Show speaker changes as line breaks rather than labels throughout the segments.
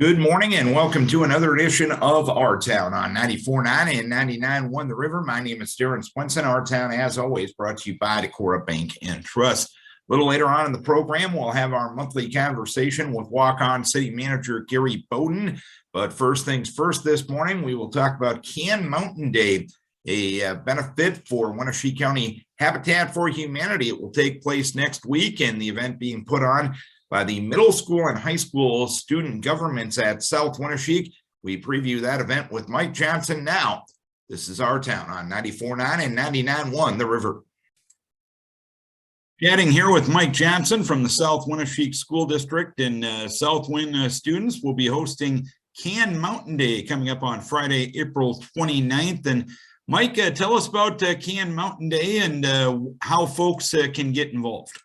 Good morning and welcome to another edition of Our Town on 94.9 and 99.1 The River. My name is Darren Swinson. Our Town, as always, brought to you by Decorah Bank and Trust. A little later on in the program, we'll have our monthly conversation with Waukon City Manager Gary Boden. But first things first, this morning, we will talk about Can Mountain Day, a benefit for Winneshiek County Habitat for Humanity. It will take place next week, and the event being put on by the middle school and high school student governments at South Winneshiek. We preview that event with Mike Johnson now. This is Our Town on 94.9 and 99.1 The River. Chatting here with Mike Johnson from the South Winneshiek School District, and South Winn students will be hosting Can Mountain Day coming up on Friday, April 29th. And Mike, tell us about Can Mountain Day and how folks can get involved.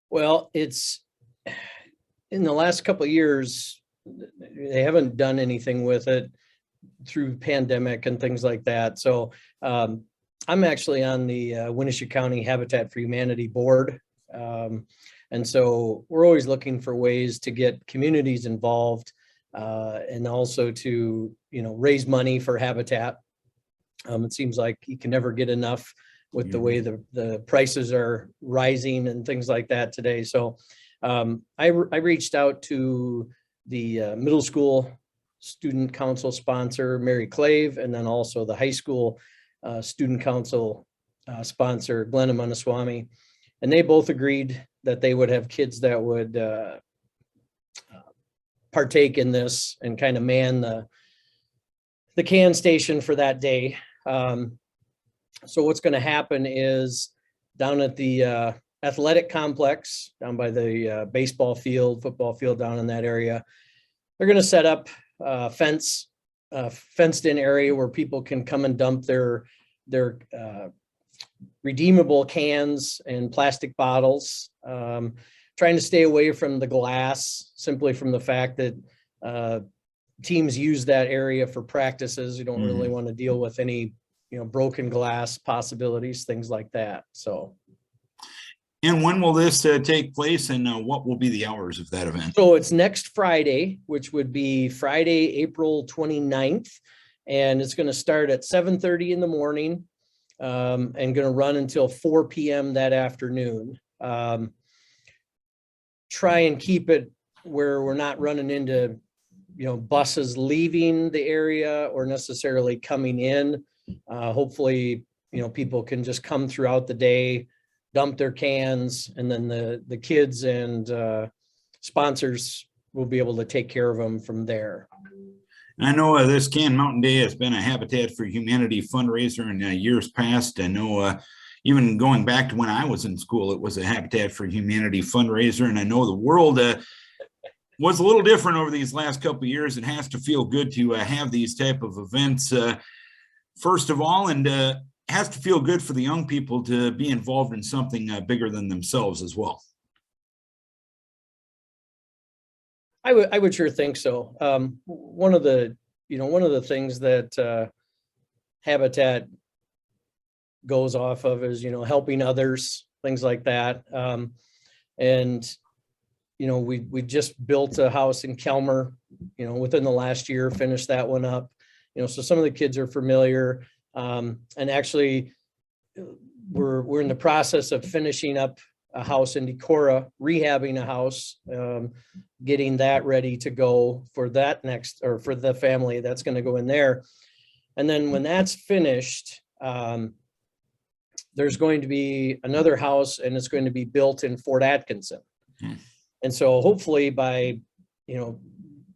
Well, it's in the last couple of years, they haven't done anything with it through pandemic and things like that. So I'm actually on the Winneshiek County Habitat for Humanity board. And so we're always looking for ways to get communities involved and also to, raise money for Habitat. It seems like you can never get enough with the way the prices are rising and things like that today. So I reached out to the middle school student council sponsor, Mary Clave, and then also the high school student council sponsor, Glenna Manaswamy. And they both agreed that they would have kids that would partake in this and kind of man the can station for that day. So what's going to happen is down at the athletic complex, down by the baseball field, football field down in that area, they're going to set up fenced in area where people can come and dump their redeemable cans and plastic bottles, trying to stay away from the glass, simply from the fact that teams use that area for practices. You don't really want to deal with any broken glass possibilities, things like that. So.
And when will this take place, and what will be the hours of that event?
So it's next Friday, which would be Friday, April 29th. And it's going to start at 7:30 in the morning and going to run until 4 p.m. that afternoon. Try and keep it where we're not running into, buses leaving the area or necessarily coming in. Hopefully, people can just come throughout the day, dump their cans, and then the kids and sponsors will be able to take care of them from there.
I know this Can Mountain Day has been a Habitat for Humanity fundraiser in years past. I know even going back to when I was in school, it was a Habitat for Humanity fundraiser. And I know the world was a little different over these last couple of years. It has to feel good to have these type of events, first of all, and has to feel good for the young people to be involved in something bigger than themselves as well.
I would sure think so. One of the things that Habitat goes off of is, helping others, things like that. And we just built a house in Kelmer, within the last year, finished that one up. So some of the kids are familiar. And actually, we're in the process of finishing up a house in Decorah, rehabbing a house, getting that ready to go for that next, or for the family that's going to go in there. And then when that's finished, there's going to be another house, and it's going to be built in Fort Atkinson. And so hopefully by,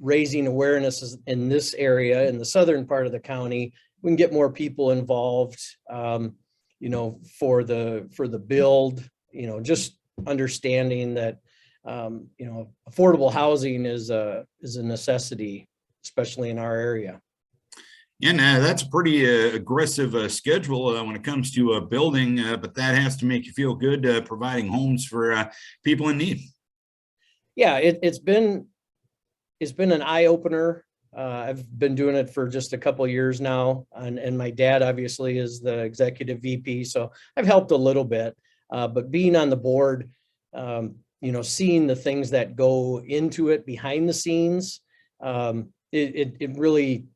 raising awareness in this area, in the southern part of the county, we can get more people involved, for the build, just understanding that, affordable housing is a necessity, especially in our area.
And that's a pretty aggressive schedule when it comes to building, but that has to make you feel good, providing homes for people in need.
Yeah, it's been an eye opener. I've been doing it for just a couple of years now, and my dad obviously is the executive VP, so I've helped a little bit. But being on the board, seeing the things that go into it behind the scenes, it really,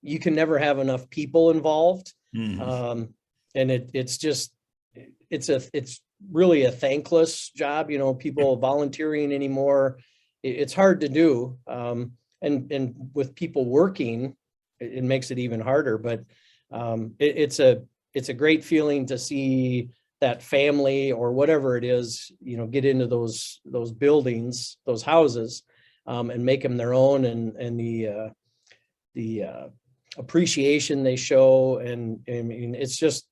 you can never have enough people involved.
Mhm.
And it's really a thankless job, people volunteering anymore. It's hard to do. And with people working, it makes it even harder, but it's a great feeling to see that family or whatever it is, get into those buildings, those houses, and make them their own, and the appreciation they show. And I mean, it's just,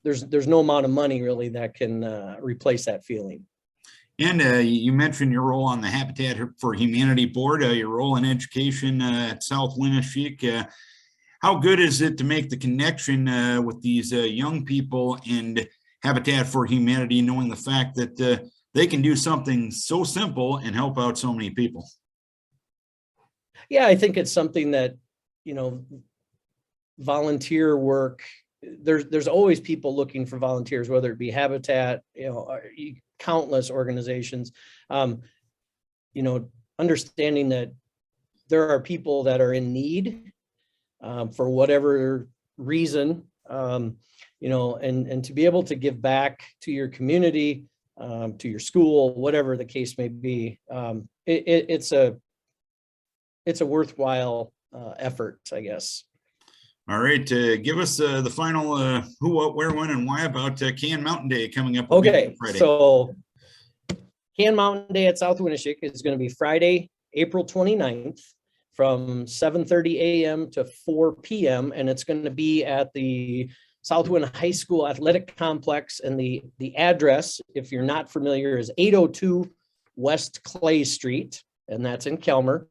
there's no amount of money really that can replace that feeling.
And you mentioned your role on the Habitat for Humanity board, your role in education at South Winneshiek. How good is it to make the connection with these young people and Habitat for Humanity, knowing the fact that they can do something so simple and help out so many people?
Yeah, I think it's something that, volunteer work, there's always people looking for volunteers, whether it be Habitat, countless organizations, understanding that there are people that are in need for whatever reason, and to be able to give back to your community, to your school, whatever the case may be. It's a worthwhile effort, I guess.
All right, give us the final who, what, where, when, and why about Can Mountain Day coming up.
Okay,
Friday.
So Can Mountain Day at South Winneshiek is going to be Friday, April 29th from 7:30 a.m. to 4 p.m. And it's going to be at the South Winn High School Athletic Complex. And the address, if you're not familiar, is 802 West Clay Street, and that's in Kelmer.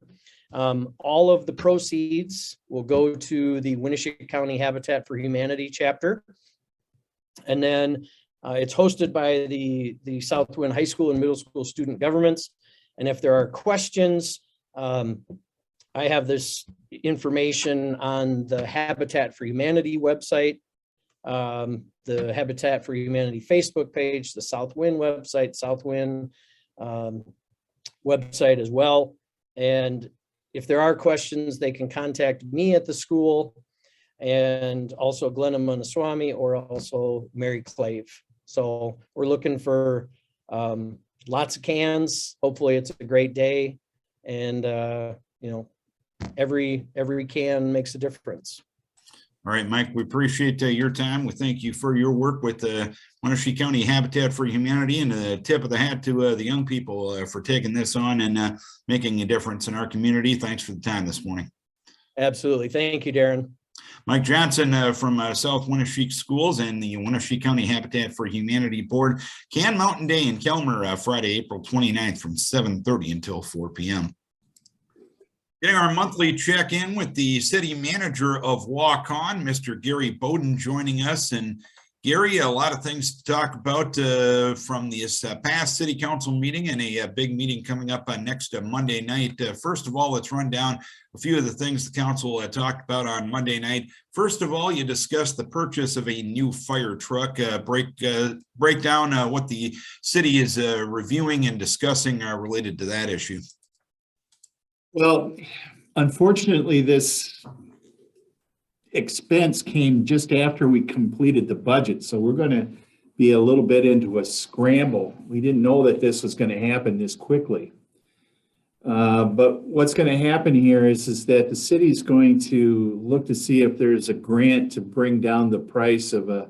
All of the proceeds will go to the Winneshiek County Habitat for Humanity chapter. And then it's hosted by the South Winn High School and Middle School student governments. And if there are questions, I have this information on the Habitat for Humanity website, the Habitat for Humanity Facebook page, the South Winn website, South Winn website as well. And if there are questions, they can contact me at the school, and also Glenna Manaswamy, or also Mary Clave. So we're looking for lots of cans. Hopefully it's a great day, and every can makes a difference.
All right, Mike, we appreciate your time. We thank you for your work with Winneshiek County Habitat for Humanity, and a tip of the hat to the young people for taking this on and making a difference in our community. Thanks for the time this morning.
Absolutely. Thank you, Darren.
Mike Johnson from South Winneshiek Schools and the Winneshiek County Habitat for Humanity Board. Can Mountain Day in Kelmer, Friday, April 29th from 7:30 until 4 p.m. Getting our monthly check-in with the city manager of Waukon, Mr. Gary Boden, joining us. And Gary, a lot of things to talk about from this past city council meeting, and a big meeting coming up on next Monday night. First of all, let's run down a few of the things the council talked about on Monday night. First of all, you discussed the purchase of a new fire truck. Break down what the city is reviewing and discussing related to that issue.
Well, unfortunately, this expense came just after we completed the budget, so we're going to be a little bit into a scramble. We didn't know that this was going to happen this quickly. But what's going to happen here is that the city is going to look to see if there's a grant to bring down the price of a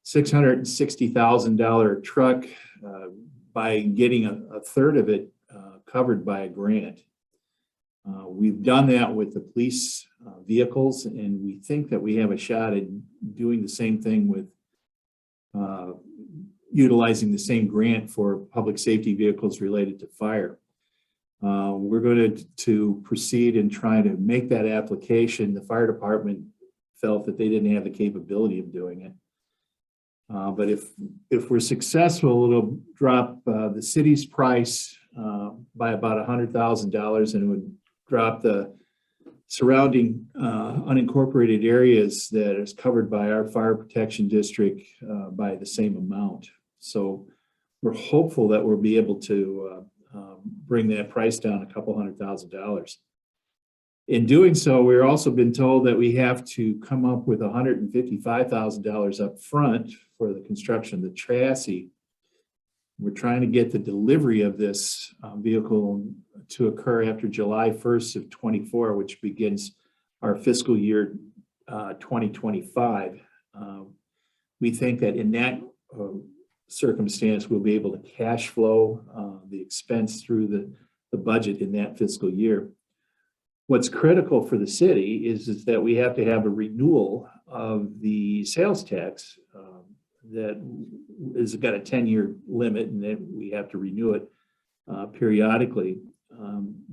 $660,000 truck by getting a third of it covered by a grant. We've done that with the police vehicles, and we think that we have a shot at doing the same thing with utilizing the same grant for public safety vehicles related to fire. We're going to proceed and try to make that application. The fire department felt that they didn't have the capability of doing it. But if we're successful, it'll drop the city's price by about $100,000, and it would drop the surrounding unincorporated areas that is covered by our fire protection district by the same amount. So we're hopeful that we'll be able to bring that price down a couple $100,000. In doing so, we're also been told that we have to come up with $155,000 up front for the construction of the chassis. We're trying to get the delivery of this vehicle to occur after July 1st of 24, which begins our fiscal year 2025. We think that in that circumstance, we'll be able to cash flow the expense through the budget in that fiscal year. What's critical for the city is that we have to have a renewal of the sales tax that is got a 10-year limit, and then we have to renew it periodically.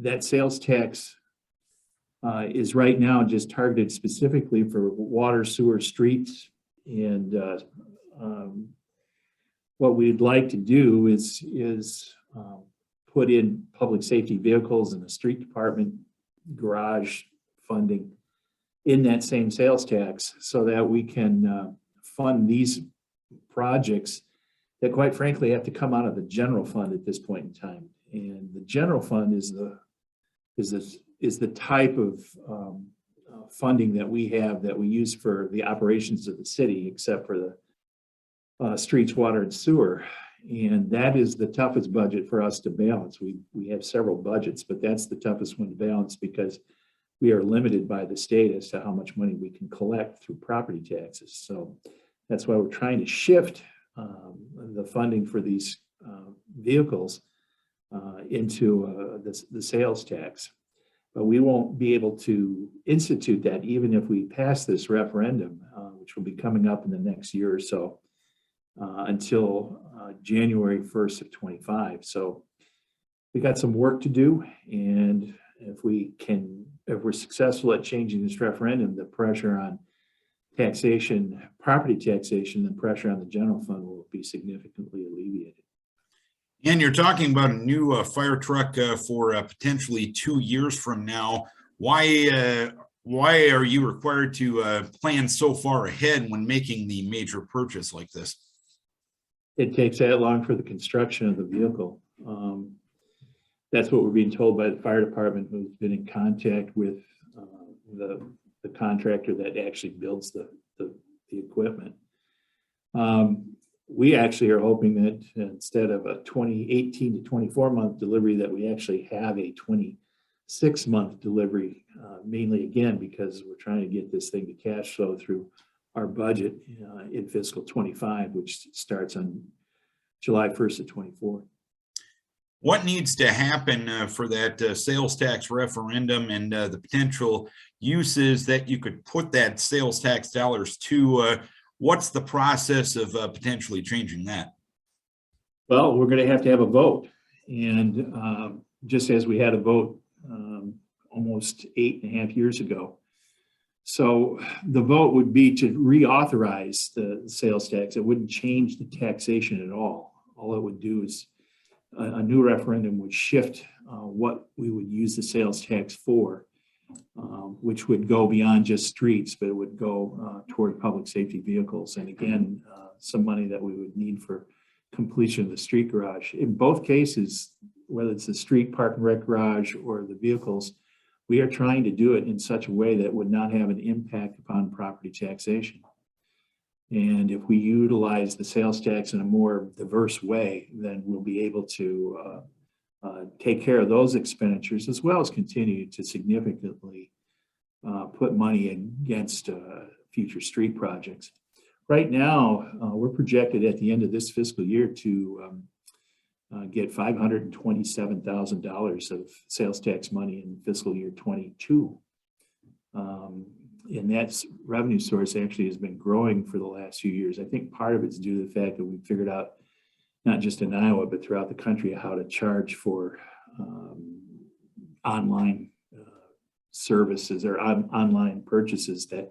That sales tax is right now just targeted specifically for water, sewer, streets, and what we'd like to do is put in public safety vehicles and the street department garage funding in that same sales tax so that we can fund these projects that quite frankly have to come out of the general fund at this point in time. And the general fund is the type of funding that we have that we use for the operations of the city, except for the streets, water, and sewer. And that is the toughest budget for us to balance. We have several budgets, but that's the toughest one to balance because we are limited by the state as to how much money we can collect through property taxes. So that's why we're trying to shift the funding for these vehicles into the sales tax. But we won't be able to institute that even if we pass this referendum, which will be coming up in the next year or so, until January 1st of 25. So we got some work to do, and if we're successful at changing this referendum, the pressure on taxation, property taxation, the pressure on the general fund will be significantly alleviated.
And you're talking about a new fire truck for potentially 2 years from now. Why are you required to plan so far ahead when making the major purchase like this?
It takes that long for the construction of the vehicle. That's what we're being told by the fire department, who's been in contact with the contractor that actually builds the equipment. We actually are hoping that instead of a 18 to 24 month delivery, that we actually have a 26-month delivery, mainly again, because we're trying to get this thing to cash flow through our budget in fiscal 25, which starts on July 1st of 24.
What needs to happen for that sales tax referendum and the potential uses that you could put that sales tax dollars to? What's the process of potentially changing that?
Well, we're going to have a vote. And just as we had a vote almost 8.5 years ago. So the vote would be to reauthorize the sales tax. It wouldn't change the taxation at all. All it would do is a new referendum would shift what we would use the sales tax for, which would go beyond just streets, but it would go toward public safety vehicles. And again, some money that we would need for completion of the street garage. In both cases, whether it's the street park and rec garage or the vehicles, we are trying to do it in such a way that would not have an impact upon property taxation. And if we utilize the sales tax in a more diverse way, then we'll be able to take care of those expenditures, as well as continue to significantly put money against future street projects. Right now, we're projected at the end of this fiscal year to get $527,000 of sales tax money in fiscal year 22. And that revenue source actually has been growing for the last few years. I think part of it's due to the fact that we figured out, not just in Iowa, but throughout the country, how to charge for online services or online purchases that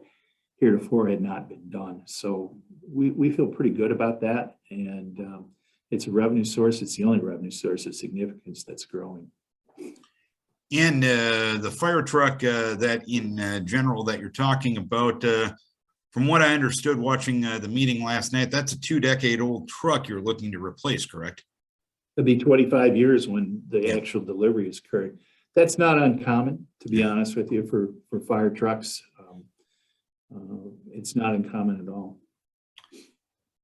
heretofore had not been done. So we feel pretty good about that. And it's a revenue source. It's the only revenue source of significance that's growing.
And the fire truck that in general that you're talking about, from what I understood watching the meeting last night, that's a 2-decade-old truck you're looking to replace, correct?
It'll be 25 years when the
Yeah.
actual delivery is occurring. That's not uncommon, to be honest with you, for fire trucks. It's not uncommon at all.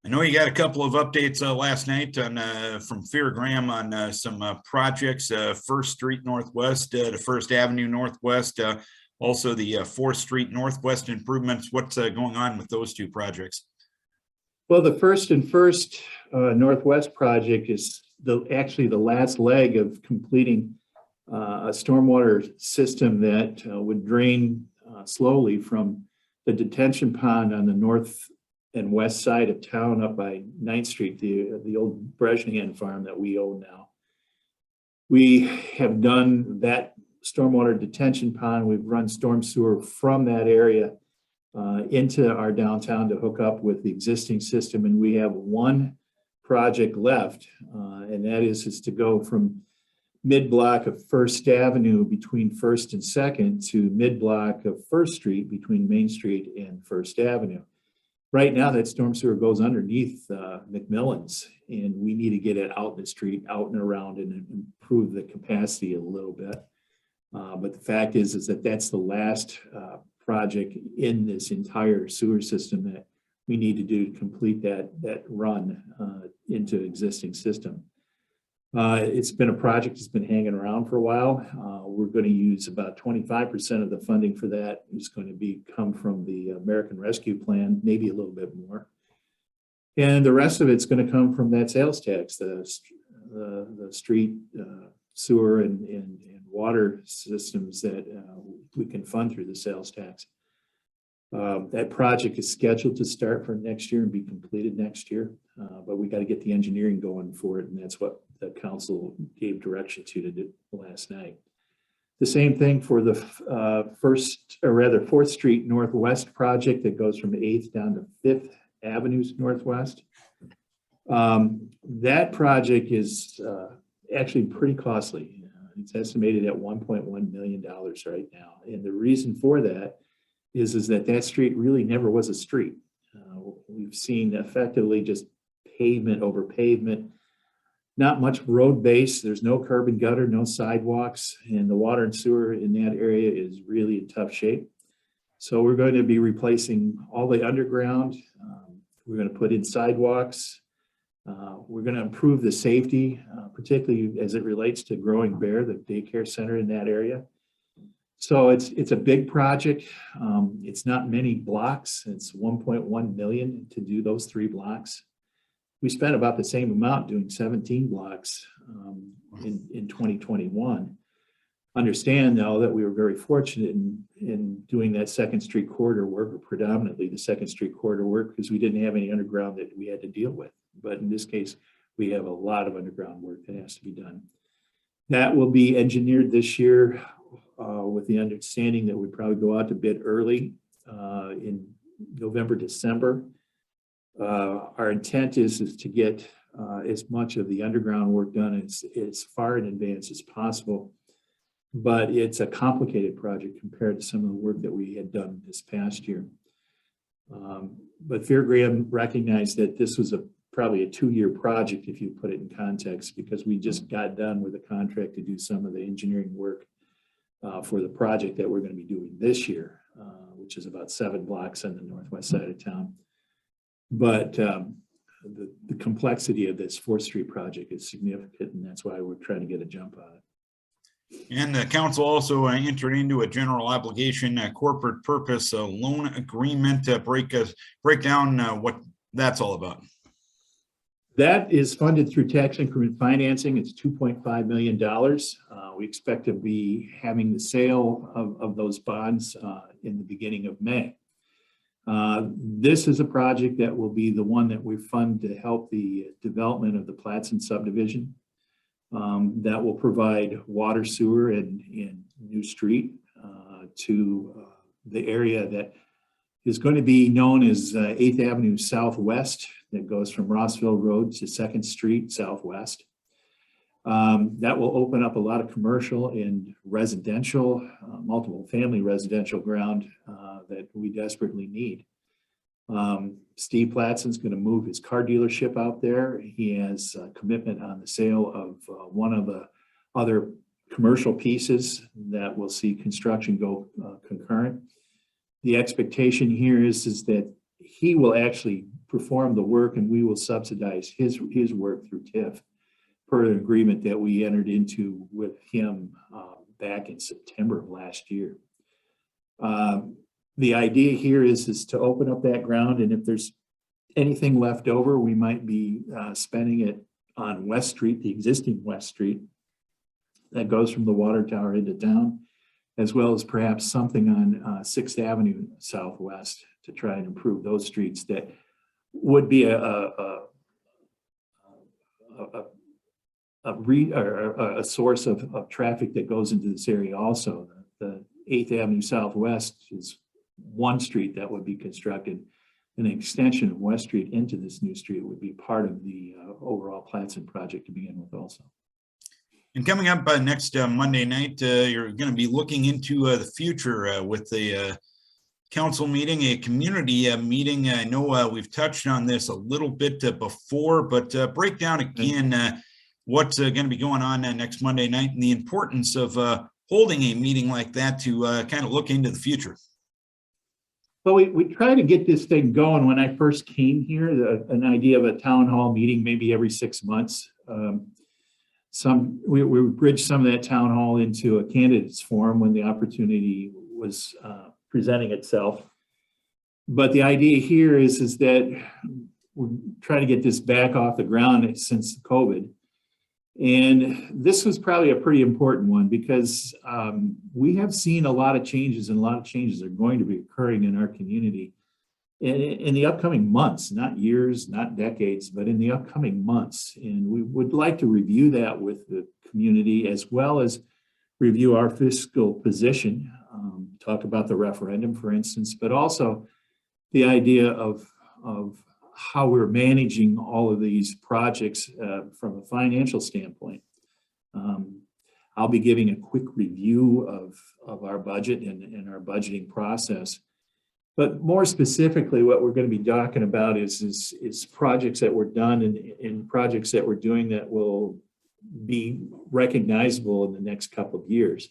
I know you got a couple of updates last night on from Fear Graham on some projects, First Street Northwest to First Avenue Northwest, also the 4th Street Northwest improvements. What's going on with those two projects?
Well, the First Northwest project is actually the last leg of completing a stormwater system that would drain slowly from the detention pond on the north and west side of town up by 9th Street, the old Bresnahan farm that we own now. We have done that stormwater detention pond. We've run storm sewer from that area into our downtown to hook up with the existing system. And we have one project left, and that is to go from mid-block of First Avenue between First and Second to mid-block of First Street between Main Street and First Avenue. Right now, that storm sewer goes underneath McMillan's, and we need to get it out in the street, out and around, and improve the capacity a little bit. But the fact is that that's the last project in this entire sewer system that we need to do to complete that run into existing system. It's been a project that's been hanging around for a while. We're going to use about 25% of the funding for that is going to come from the American Rescue Plan, maybe a little bit more. And the rest of it's going to come from that sales tax, the street sewer and water systems that we can fund through the sales tax. That project is scheduled to start for next year and be completed next year, but we got to get the engineering going for it, and that's what the council gave direction to do last night. The same thing for the 4th Street Northwest project that goes from 8th down to 5th Avenues Northwest. That project is actually pretty costly. It's estimated at $1.1 million right now, and the reason for that is that street really never was a street. We've seen effectively just pavement over pavement, not much road base. There's no curb and gutter, no sidewalks, and the water and sewer in that area is really in tough shape. So we're going to be replacing all the underground. We're going to put in sidewalks. We're going to improve the safety, particularly as it relates to Growing Bear, the daycare center in that area. So it's a big project. It's not many blocks. It's 1.1 million to do those 3 blocks. We spent about the same amount doing 17 blocks in 2021. Understand though that we were very fortunate in doing that 2nd Street corridor work, or predominantly the 2nd Street corridor work, because we didn't have any underground that we had to deal with. But in this case, we have a lot of underground work that has to be done. That will be engineered this year with the understanding that we probably go out to bid early in November, December. Our intent is to get as much of the underground work done as far in advance as possible. But it's a complicated project compared to some of the work that we had done this past year. But Fear Graham recognized that this was probably a 2-year project if you put it in context, because we just got done with a contract to do some of the engineering work for the project that we're going to be doing this year, which is about 7 blocks on the northwest side of town. But the complexity of this 4th Street project is significant, and that's why we're trying to get a jump on it.
And the council also entered into a general obligation corporate purpose loan agreement. Break down what that's all about.
That is funded through tax increment financing. It's $2.5 million. We expect to be having the sale of those bonds in the beginning of May. This is a project that will be the one that we fund to help the development of the Platson subdivision. That will provide water, sewer, and new street to the area that is going to be known as 8th Avenue Southwest, that goes from Rossville Road to 2nd Street Southwest. That will open up a lot of commercial and residential, multiple family residential ground that we desperately need. Steve Platson's going to move his car dealership out there. He has a commitment on the sale of one of the other commercial pieces that will see construction go concurrent. The expectation here is that he will actually perform the work and we will subsidize his work through TIF per an agreement that we entered into with him back in September of last year. The idea here is to open up that ground, and if there's anything left over, we might be spending it on West Street, the existing West Street that goes from the water tower into town, as well as perhaps something on 6th Avenue Southwest to try and improve those streets that would be a source of traffic that goes into this area also. The 8th Avenue Southwest is one street that would be constructed. An extension of West Street into this new street would be part of the overall Platson project to begin with also.
And coming up next Monday night, you're going to be looking into the future with the council meeting, a community meeting. I know we've touched on this a little bit before, but break down again what's going to be going on next Monday night and the importance of holding a meeting like that to kind of look into the future.
Well, we try to get this thing going. When I first came here, an idea of a town hall meeting maybe every 6 months. We bridged some of that town hall into a candidates forum when the opportunity was presenting itself. But the idea here is that we're trying to get this back off the ground since COVID. And this was probably a pretty important one because we have seen a lot of changes, and a lot of changes are going to be occurring in our community in the upcoming months, not years, not decades, but in the upcoming months. And we would like to review that with the community as well as review our fiscal position, talk about the referendum, for instance, but also the idea of how we're managing all of these projects from a financial standpoint. I'll be giving a quick review of our budget and our budgeting process. But more specifically, what we're going to be talking about is projects that were done and projects that we're doing that will be recognizable in the next couple of years.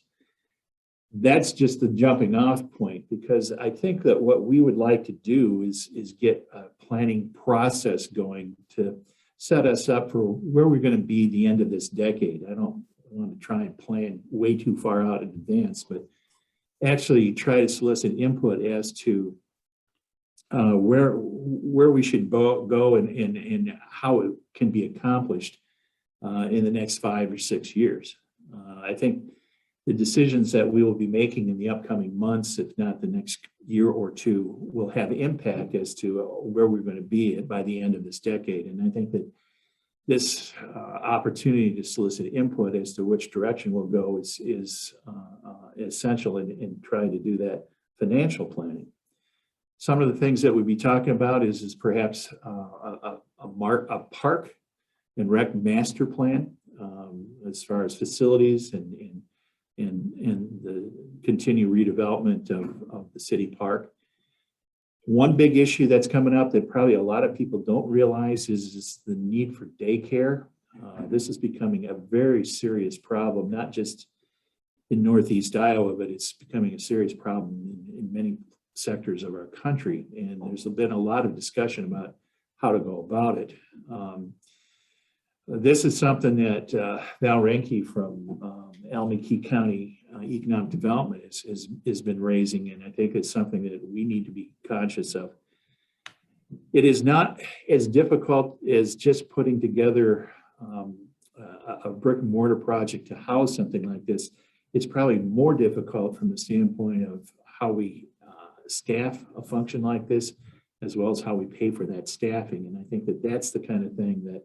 That's just the jumping off point, because I think that what we would like to do is get a planning process going to set us up for where we're going to be the end of this decade. I don't want to try and plan way too far out in advance, but actually try to solicit input as to where we should go and how it can be accomplished in the next 5 or 6 years. I think the decisions that we will be making in the upcoming months, if not the next year or two, will have impact as to where we're going to be by the end of this decade. And I think that this opportunity to solicit input as to which direction we'll go is essential in trying to do that financial planning. Some of the things that we'd be talking about is perhaps a park and rec master plan as far as facilities and the continued redevelopment of the city park. One big issue that's coming up that probably a lot of people don't realize is the need for daycare. This is becoming a very serious problem, not just in Northeast Iowa, but it's becoming a serious problem in many sectors of our country. And there's been a lot of discussion about how to go about it. This is something that Val Renke from Winneshiek County Economic Development has been raising, and I think it's something that we need to be conscious of. It is not as difficult as just putting together a brick and mortar project to house something like this. It's probably more difficult from the standpoint of how we staff a function like this, as well as how we pay for that staffing. And I think that that's the kind of thing that,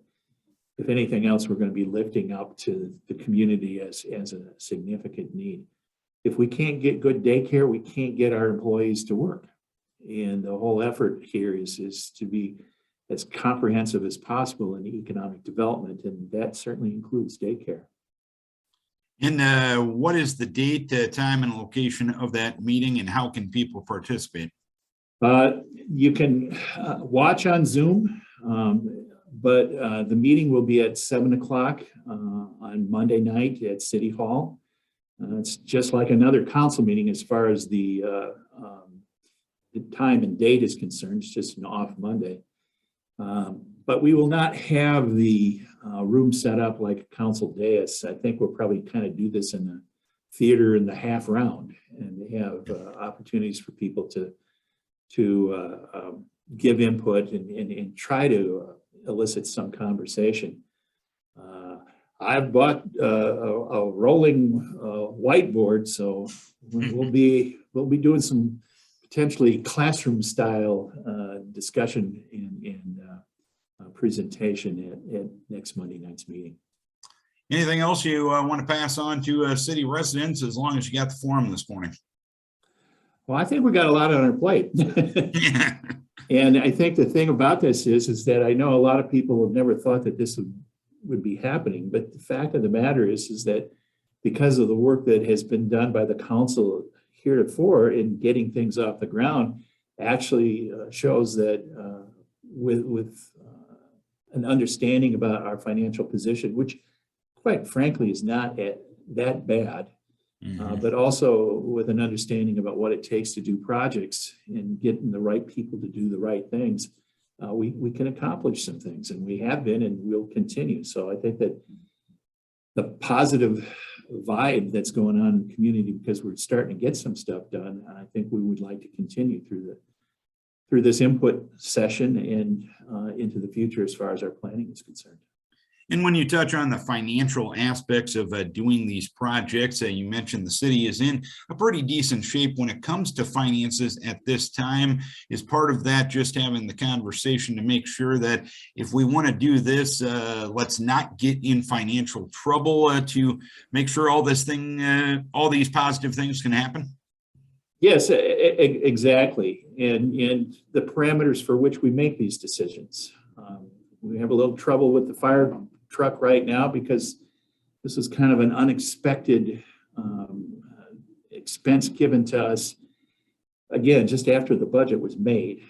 if anything else, we're going to be lifting up to the community as a significant need. If we can't get good daycare, we can't get our employees to work. And the whole effort here is to be as comprehensive as possible in economic development, and that certainly includes daycare.
And what is the date, time, and location of that meeting, and how can people participate?
You can watch on Zoom, but the meeting will be at 7 o'clock on Monday night at City Hall. It's just like another council meeting as far as the time and date is concerned. It's just an off Monday. But we will not have the room set up like a council dais. I think we'll probably kind of do this in the theater in the half round, and they have opportunities for people to give input and try to elicit some conversation. I've bought a rolling whiteboard, so we'll be doing some potentially classroom style discussion and presentation at next Monday night's meeting.
Anything else you want to pass on to city residents, as long as you got the forum this morning?
Well, I think we got a lot on our plate. And I think the thing about this is that I know a lot of people have never thought that this would be happening. But the fact of the matter is that because of the work that has been done by the council heretofore in getting things off the ground, actually shows that with an understanding about our financial position, which quite frankly is not that bad, but also with an understanding about what it takes to do projects and getting the right people to do the right things, we can accomplish some things, and we have been and will continue. So I think that the positive vibe that's going on in the community, because we're starting to get some stuff done, I think we would like to continue through this input session and into the future as far as our planning is concerned.
And when you touch on the financial aspects of doing these projects, you mentioned the city is in a pretty decent shape when it comes to finances at this time. Is part of that just having the conversation to make sure that if we want to do this, let's not get in financial trouble to make sure all these positive things can happen?
Yes, exactly. And the parameters for which we make these decisions. We have a little trouble with the fire truck right now because this is kind of an unexpected expense given to us, again, just after the budget was made.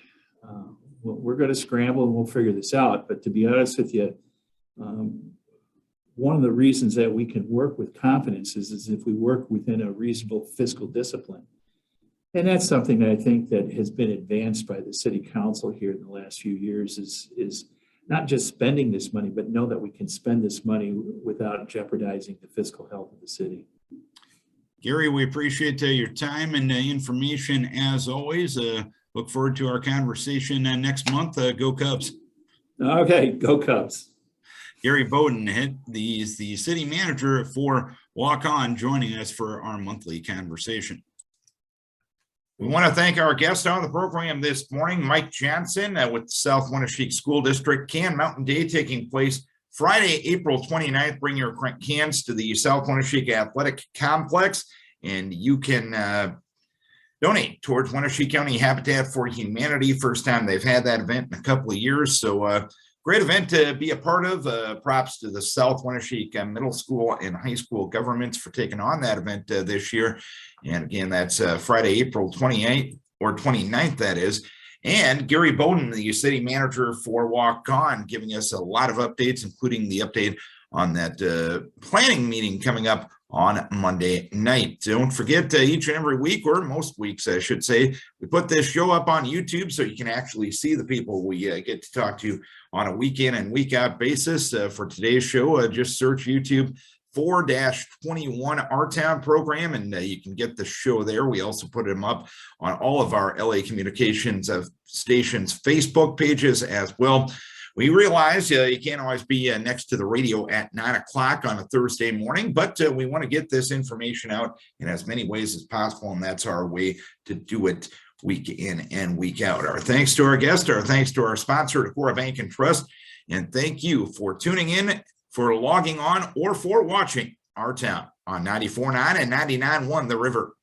We're going to scramble and we'll figure this out. But to be honest with you, one of the reasons that we can work with confidence is if we work within a reasonable fiscal discipline. And that's something that I think that has been advanced by the city council here in the last few years is not just spending this money, but know that we can spend this money without jeopardizing the fiscal health of the city.
Gary, we appreciate your time and information as always. Look forward to our conversation next month. Go Cubs.
Okay, go Cubs.
Gary Boden, the city manager for Waukon, joining us for our monthly conversation. We want to thank our guest on the program this morning, Mike Johnson with the South Winneshiek School District. Can Mountain Day taking place Friday, April 29th. Bring your cans to the South Winneshiek Athletic Complex, and you can donate towards Winneshiek County Habitat for Humanity. First time they've had that event in a couple of years. So great event to be a part of. Props to the South Winneshiek Middle School and High School governments for taking on that event this year. And again, that's Friday, April 28th or 29th, that is. And Gary Boden, the city manager for Waukon, giving us a lot of updates, including the update on that planning meeting coming up on Monday night. Don't forget, each and every week, or most weeks, I should say, we put this show up on YouTube so you can actually see the people we get to talk to on a week in and week out basis. For today's show, just search YouTube 4-21 Our Town program, and you can get the show there. We also put them up on all of our LA Communications stations Facebook pages as well. We realize you can't always be next to the radio at 9 o'clock on a Thursday morning, but we want to get this information out in as many ways as possible, and that's our way to do it week in and week out. Our thanks to our guest, our thanks to our sponsor, Decorah Bank and Trust, and thank you for tuning in, for logging on, or for watching Our Town on 94.9 and 99.1 The River.